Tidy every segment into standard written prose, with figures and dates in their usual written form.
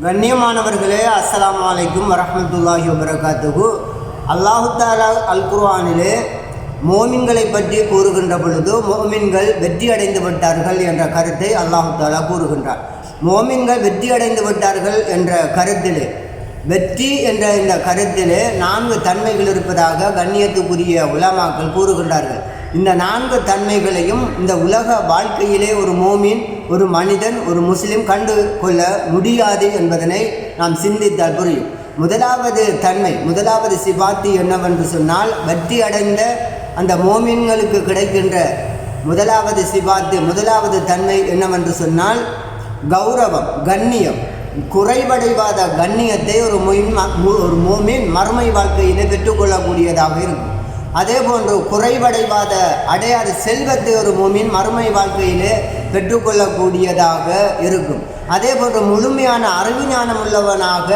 கண்ணியமானவர்களே, அஸ்ஸலாமு அலைக்கும் வரஹ்மத்துல்லாஹி வபரகாத்துஹு. அல்லாஹு தஆலா அல் குர்ஆனிலே மோமின்களை பற்றி கூறுகின்ற பொழுது மோமின்கள் வெற்றி அடைந்து விட்டார்கள் என்ற கருத்தை அல்லாஹு தஆலா கூறுகின்றார். மோமின்கள் வெற்றி அடைந்து விட்டார்கள் என்ற கருத்திலே, வெற்றி என்ற இந்த கருத்திலே 4 தன்மைகள் இருப்பதாக கண்ணியத்துக்குரிய உலமாக்கள் கூறுகின்றார்கள். இந்த 4 தன்மைகளையும் இந்த உலக வாழ்க்கையிலே ஒரு மோமின், ஒரு மனிதன், ஒரு முஸ்லிம் கண்டு கொள்ள முடியாது என்பதனை நாம் சிந்தித்தால் புரியும். முதலாவது தன்மை, முதலாவது சிபாத்தி என்னவென்று சொன்னால், வெற்றி அடைந்த அந்த மோமின்களுக்கு கிடைக்கின்ற முதலாவது சிபாத்து, முதலாவது தன்மை என்னவென்று சொன்னால் கௌரவம், கண்ணியம். குறைவடைவாத கண்ணியத்தை ஒரு மோமின் மறுமை வாழ்க்கையிலே பெற்றுக்கொள்ளக்கூடியதாக இருக்கும். அதே போன்று குறைவடைவாத அடையாத செல்வத்தை ஒரு மோமின் மறுமை வாழ்க்கையிலே பெற்றுக்கொள்ளக்கூடியதாக இருக்கும். அதே போன்று முழுமையான அறிவுஞானம் உள்ளவனாக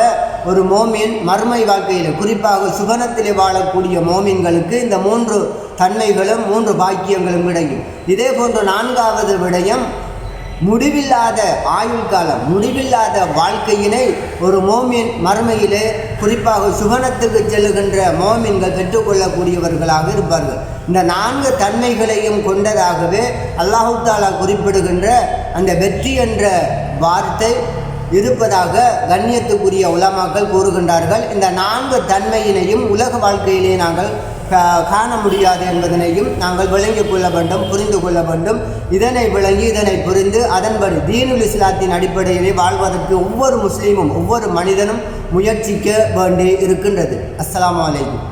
ஒரு மோமின் மறுமை வாழ்க்கையில், குறிப்பாக சுகனத்திலே வாழக்கூடிய மோமின்களுக்கு இந்த 3 தன்மைகளும் 3 பாக்கியங்களும் கிடைக்கும். இதே போன்று 4வது விடயம், முடிவில்லாத ஆயுள் காலம், முடிவில்லாத வாழ்க்கையினை ஒரு மோமின் மறுமையிலே, குறிப்பாக சுகனத்துக்கு செல்லுகின்ற மோமின்கள் பெற்றுக்கொள்ளக்கூடியவர்களாக இருப்பார்கள். இந்த 4 தன்மைகளையும் கொண்டதாகவே அல்லாஹு தஆலா குறிப்பிடுகின்ற அந்த வெற்றி என்ற வார்த்தை இருப்பதாக கண்ணியத்துக்குரிய உலமாக்கள் கூறுகின்றார்கள். இந்த 4 தன்மையினையும் உலக வாழ்க்கையிலே நாங்கள் காண முடியாது என்பதனையும் நாங்கள் விளங்கிக் கொள்ள வேண்டும், புரிந்து கொள்ள வேண்டும். இதனை விளங்கி, இதனை புரிந்து அதன்படி தீனுல் இஸ்லாத்தின் அடிப்படையிலே வாழ்வதற்கு ஒவ்வொரு முஸ்லீமும், ஒவ்வொரு மனிதனும் முயற்சிக்க வேண்டி இருக்கின்றது. அஸ்ஸலாமு அலைக்கும்.